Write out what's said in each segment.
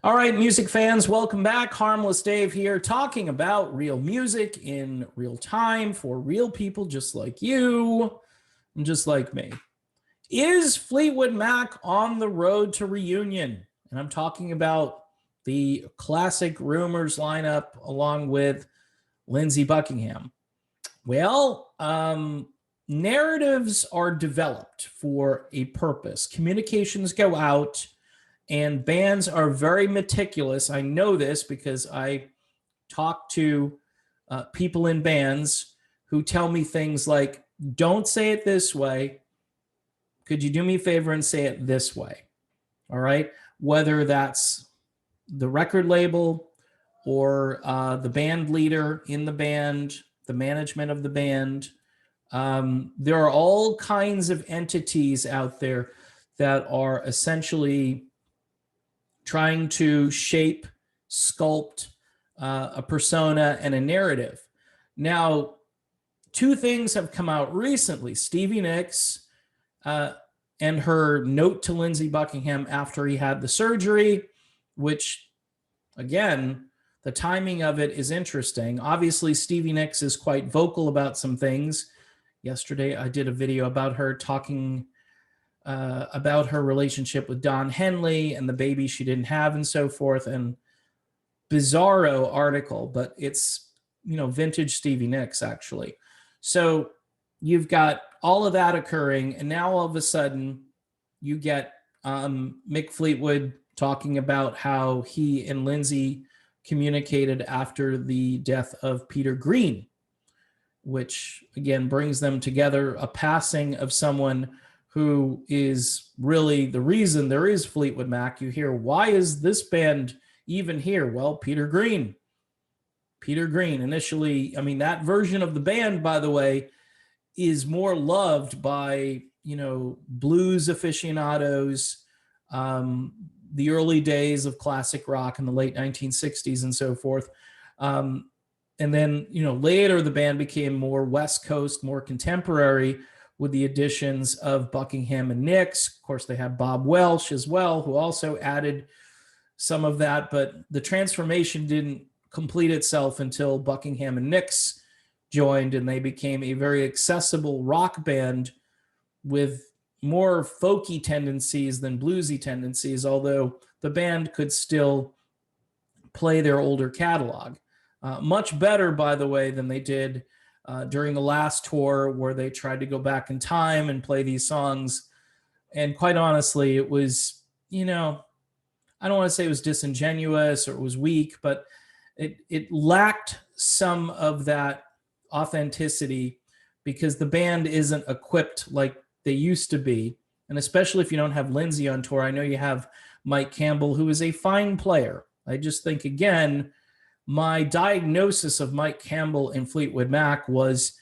All right, music fans, welcome back. Harmless Dave here, talking about real music in real time for real people just like you and just like me. Is Fleetwood Mac on the road to reunion? And I'm talking about the classic Rumours lineup along with Lindsey Buckingham. Well, narratives are developed for a purpose. Communications go out and bands are very meticulous. I know this because I talk to people in bands who tell me things like, don't say it this way. Could you do me a favor and say it this way? All right. Whether that's the record label or the band leader in the band, the management of the band. There are all kinds of entities out there that are essentially trying to shape, sculpt a persona and a narrative. Now, two things have come out recently. Stevie Nicks and her note to Lindsey Buckingham after he had the surgery, which, again, the timing of it is interesting. Obviously, Stevie Nicks is quite vocal about some things. Yesterday, I did a video about her talking about her relationship with Don Henley and the baby she didn't have and so forth. And bizarro article, but it's, vintage Stevie Nicks, actually. So you've got all of that occurring. And now all of a sudden you get Mick Fleetwood talking about how he and Lindsey communicated after the death of Peter Green, which again brings them together, a passing of someone who is really the reason there is Fleetwood Mac. You hear, why is this band even here? Well, Peter Green. Peter Green initially, that version of the band, by the way, is more loved by, blues aficionados, the early days of classic rock in the late 1960s and so forth. And then, later the band became more West Coast, more contemporary, with the additions of Buckingham and Nicks. Of course, they have Bob Welch as well, who also added some of that, but the transformation didn't complete itself until Buckingham and Nicks joined, and they became a very accessible rock band with more folky tendencies than bluesy tendencies, although the band could still play their older catalog. Much better, by the way, than they did during the last tour, where they tried to go back in time and play these songs. And quite honestly, it was, I don't want to say it was disingenuous or it was weak, but it lacked some of that authenticity because the band isn't equipped like they used to be. And especially if you don't have Lindsey on tour. I know you have Mike Campbell, who is a fine player. I just think, again, my diagnosis of Mike Campbell in Fleetwood Mac was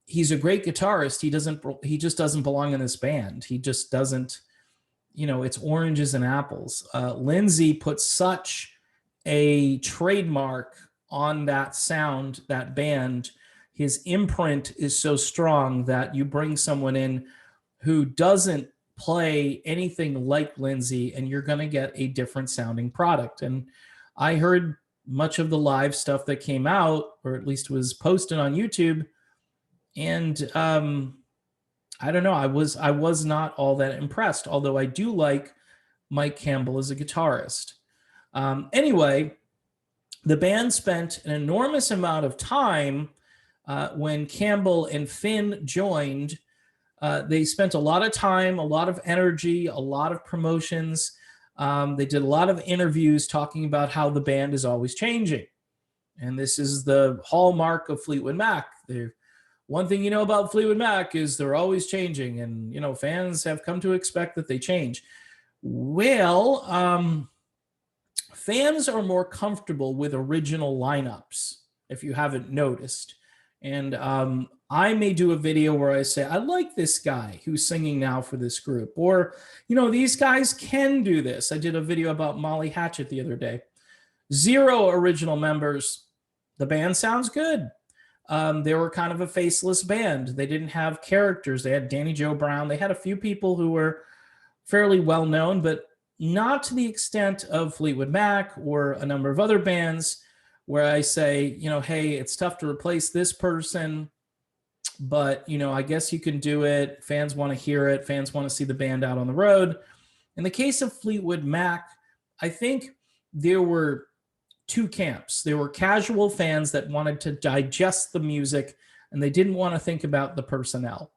he's a great guitarist. He just doesn't belong in this band. He just doesn't, it's oranges and apples. Lindsey put such a trademark on that sound, that band. His imprint is so strong that you bring someone in who doesn't play anything like Lindsey, and you're going to get a different sounding product. And I heard much of the live stuff that came out, or at least was posted on YouTube. And I don't know, I was not all that impressed, although I do like Mike Campbell as a guitarist. Anyway, the band spent an enormous amount of time when Campbell and Finn joined. They spent a lot of time, a lot of energy, a lot of promotions. They did a lot of interviews talking about how the band is always changing. And this is the hallmark of Fleetwood Mac. One thing you know about Fleetwood Mac is they're always changing. And, fans have come to expect that they change. Well, fans are more comfortable with original lineups, if you haven't noticed. And I may do a video where I say, I like this guy who's singing now for this group. Or, these guys can do this. I did a video about Molly Hatchet the other day. 0 original members. The band sounds good. They were kind of a faceless band. They didn't have characters. They had Danny Joe Brown. They had a few people who were fairly well known, but not to the extent of Fleetwood Mac or a number of other bands where I say, hey, it's tough to replace this person, but, I guess you can do it. Fans want to hear it. Fans want to see the band out on the road. In the case of Fleetwood Mac, I think there were two camps. There were casual fans that wanted to digest the music and they didn't want to think about the personnel.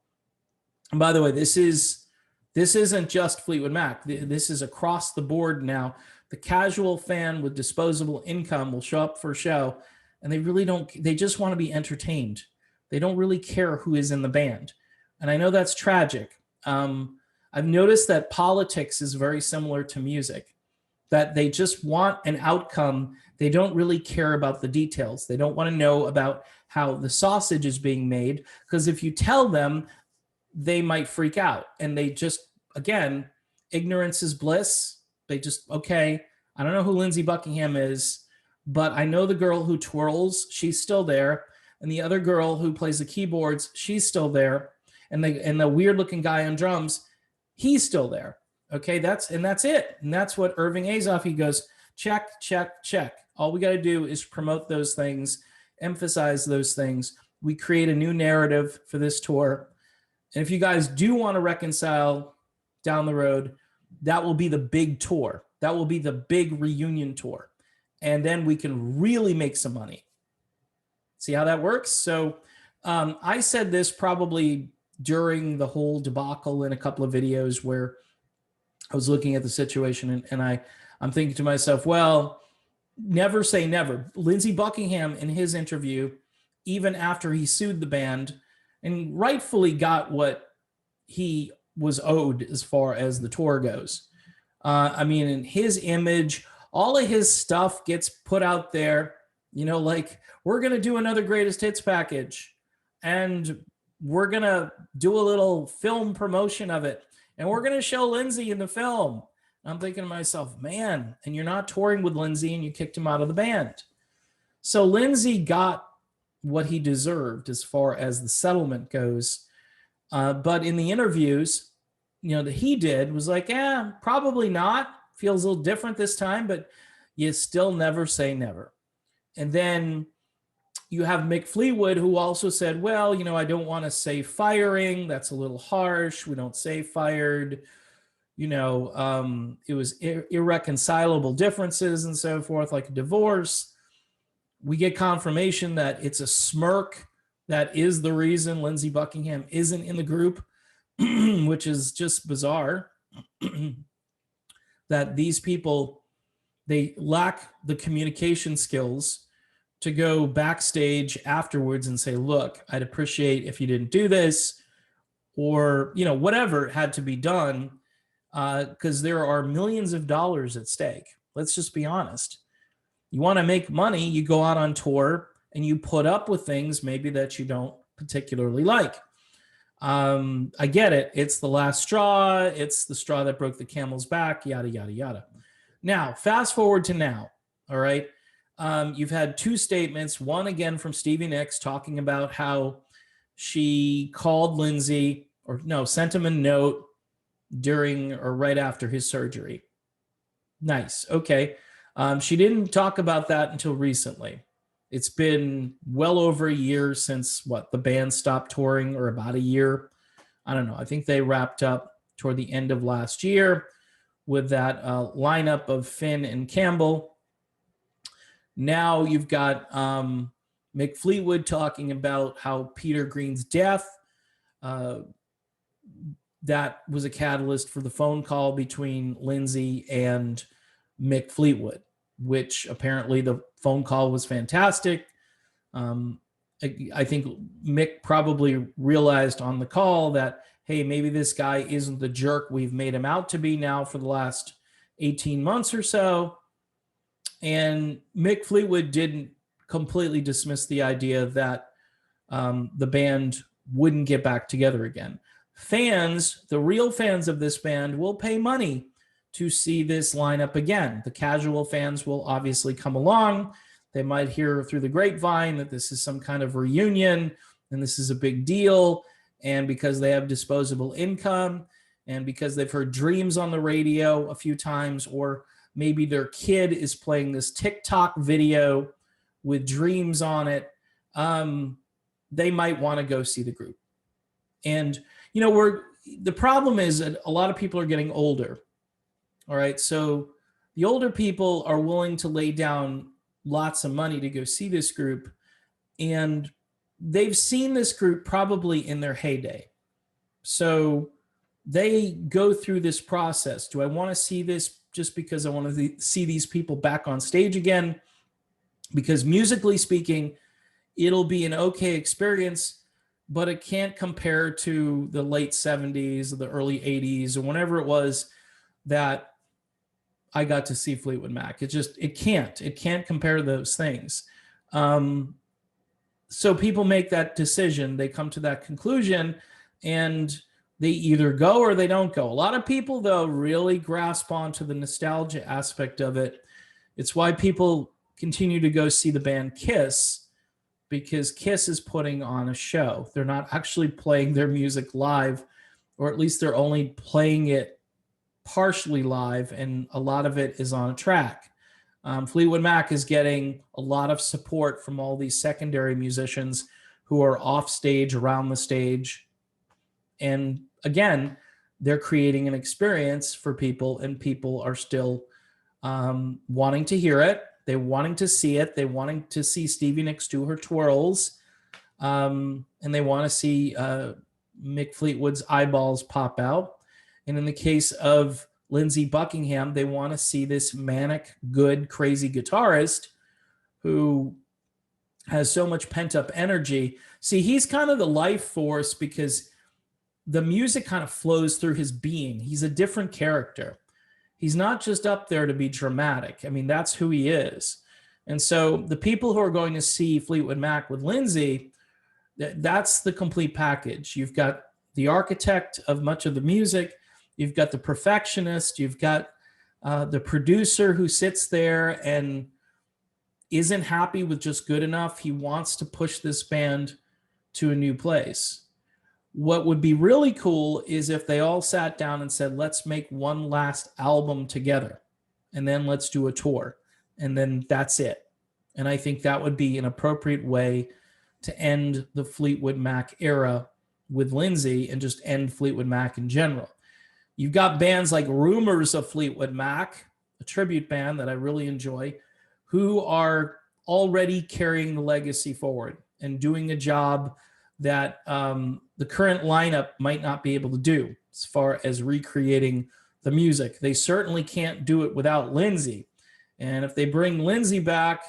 And by the way, this isn't just Fleetwood Mac. This is across the board now. The casual fan with disposable income will show up for a show and they just want to be entertained. They don't really care who is in the band. And I know that's tragic. I've noticed that politics is very similar to music, that they just want an outcome. They don't really care about the details. They don't want to know about how the sausage is being made, because if you tell them, they might freak out. And they just, again, ignorance is bliss. They just, okay, I don't know who Lindsey Buckingham is, but I know the girl who twirls, she's still there. And the other girl who plays the keyboards, she's still there. And the weird looking guy on drums, he's still there. Okay, that's it. And that's what Irving Azoff, he goes, check, check, check. All we got to do is promote those things, emphasize those things. We create a new narrative for this tour. And if you guys do want to reconcile down the road, that will be the big tour. That will be the big reunion tour. And then we can really make some money. See how that works? So I said this probably during the whole debacle in a couple of videos where I was looking at the situation and I'm thinking to myself, well, never say never. Lindsey Buckingham in his interview, even after he sued the band and rightfully got what he was owed as far as the tour goes. In his image, all of his stuff gets put out there, like we're going to do another greatest hits package and we're going to do a little film promotion of it. And we're going to show Lindsey in the film. And I'm thinking to myself, man, and you're not touring with Lindsey and you kicked him out of the band. So Lindsey got what he deserved as far as the settlement goes. But in the interviews, that he did was like, probably not. Feels a little different this time, but you still never say never. And then you have Mick Fleetwood, who also said, well, I don't want to say firing. That's a little harsh. We don't say fired. It was irreconcilable differences and so forth, like a divorce. We get confirmation that it's a smirk that is the reason Lindsey Buckingham isn't in the group, which is just bizarre. That these people, they lack the communication skills to go backstage afterwards and say, look, I'd appreciate if you didn't do this, or, whatever had to be done, because there are millions of dollars at stake. Let's just be honest. You want to make money, you go out on tour and you put up with things maybe that you don't particularly like. I get it. It's the last straw. It's the straw that broke the camel's back, yada, yada, yada. Now, fast forward to now, all right? You've had two statements, one again from Stevie Nicks talking about how she called Lindsey, sent him a note during or right after his surgery. Nice. Okay. She didn't talk about that until recently. It's been well over a year since the band stopped touring, or about a year. I don't know. I think they wrapped up toward the end of last year with that lineup of Finn and Campbell. Now you've got Mick Fleetwood talking about how Peter Green's death, that was a catalyst for the phone call between Lindsey and Mick Fleetwood, which apparently the phone call was fantastic. I think Mick probably realized on the call that, hey, maybe this guy isn't the jerk we've made him out to be now for the last 18 months or so. And Mick Fleetwood didn't completely dismiss the idea that the band wouldn't get back together again. Fans, the real fans of this band, will pay money to see this lineup again. The casual fans will obviously come along. They might hear through the grapevine that this is some kind of reunion and this is a big deal. And because they have disposable income, and because they've heard Dreams on the radio a few times, or maybe their kid is playing this TikTok video with Dreams on it, they might want to go see the group. And, you know, the problem is that a lot of people are getting older. All right. So the older people are willing to lay down lots of money to go see this group. And they've seen this group probably in their heyday. So they go through this process. Do I want to see this just because I want to see these people back on stage again? Because musically speaking, it'll be an okay experience, but it can't compare to the late 70s or the early 80s or whenever it was that I got to see Fleetwood Mac. It can't compare those things. So people make that decision. They come to that conclusion, and they either go or they don't go. A lot of people, though, really grasp onto the nostalgia aspect of it. It's why people continue to go see the band Kiss, because Kiss is putting on a show. They're not actually playing their music live, or at least they're only playing it partially live, and a lot of it is on a track. Fleetwood Mac is getting a lot of support from all these secondary musicians who are off stage, around the stage. And again, they're creating an experience for people, and people are still wanting to hear it. They're wanting to see it. They're wanting to see Stevie Nicks do her twirls. And they want to see Mick Fleetwood's eyeballs pop out. And in the case of Lindsey Buckingham, they want to see this manic, good, crazy guitarist who has so much pent-up energy. See, he's kind of the life force because the music kind of flows through his being. He's a different character. He's not just up there to be dramatic. I mean, that's who he is. And so the people who are going to see Fleetwood Mac with Lindsey, that's the complete package. You've got the architect of much of the music. You've got the perfectionist. You've got the producer who sits there and isn't happy with just good enough. He wants to push this band to a new place. What would be really cool is if they all sat down and said, let's make one last album together, and then let's do a tour, and then that's it. And I think that would be an appropriate way to end the Fleetwood Mac era with Lindsey and just end Fleetwood Mac in general. You've got bands like Rumours of Fleetwood Mac, a tribute band that I really enjoy, who are already carrying the legacy forward and doing a job that the current lineup might not be able to do as far as recreating the music. They certainly can't do it without Lindsey. And if they bring Lindsey back,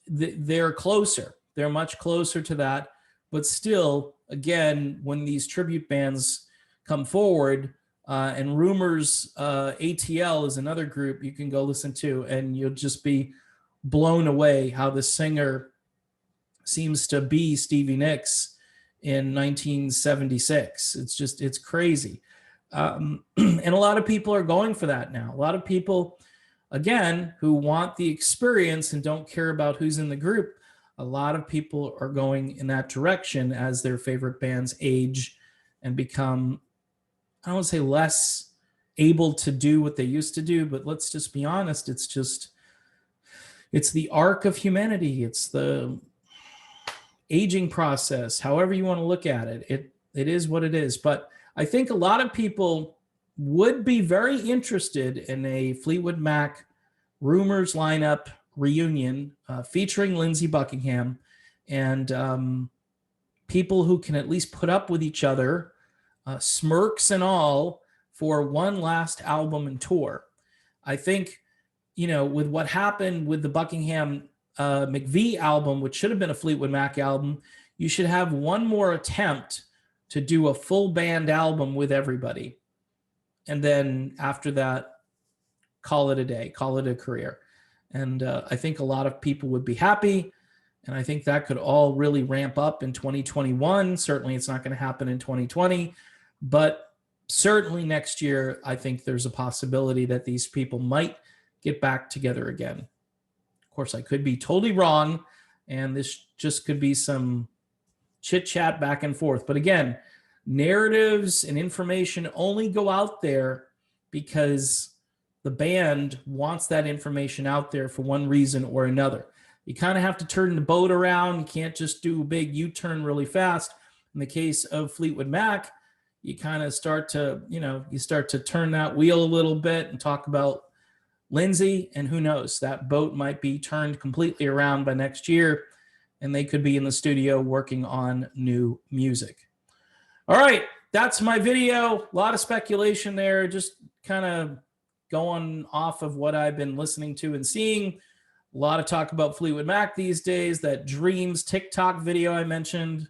they're closer. They're much closer to that. But still, again, when these tribute bands come forward, and Rumours, ATL is another group you can go listen to, and you'll just be blown away how the singer seems to be Stevie Nicks in 1976. It's crazy. And a lot of people are going for that now. A lot of people, again, who want the experience and don't care about who's in the group, a lot of people are going in that direction as their favorite bands age and become, I don't want to say less able to do what they used to do, but let's just be honest. It's the arc of humanity. It's the aging process, however you want to look at it. It is what it is. But I think a lot of people would be very interested in a Fleetwood Mac Rumours lineup reunion featuring Lindsey Buckingham and people who can at least put up with each other, smirks and all, for one last album and tour. I think, with what happened with the Buckingham McVie album, which should have been a Fleetwood Mac album, you should have one more attempt to do a full band album with everybody. And then after that, call it a day, call it a career. And I think a lot of people would be happy. And I think that could all really ramp up in 2021. Certainly it's not going to happen in 2020, but certainly next year, I think there's a possibility that these people might get back together again. Of course, I could be totally wrong, and this just could be some chit chat back and forth. But again, narratives and information only go out there because the band wants that information out there for one reason or another. You kind of have to turn the boat around. You can't just do a big U-turn really fast. In the case of Fleetwood Mac, you kind of start to, you start to turn that wheel a little bit and talk about Lindsay, and who knows, that boat might be turned completely around by next year, and they could be in the studio working on new music. All right, that's my video. A lot of speculation there, just kind of going off of what I've been listening to and seeing. A lot of talk about Fleetwood Mac these days. That Dreams TikTok video I mentioned,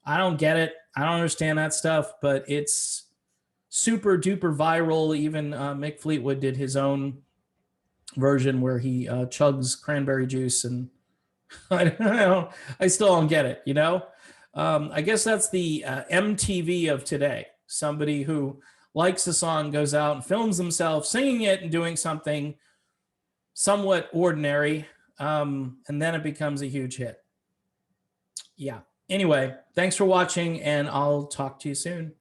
I don't get it. I don't understand that stuff, but it's super duper viral. Even Mick Fleetwood did his own version where he chugs cranberry juice, and I still don't get it, I guess that's the MTV of today. Somebody who likes a song goes out and films themselves singing it and doing something somewhat ordinary, and then it becomes a huge hit. Yeah. Anyway, thanks for watching, and I'll talk to you soon.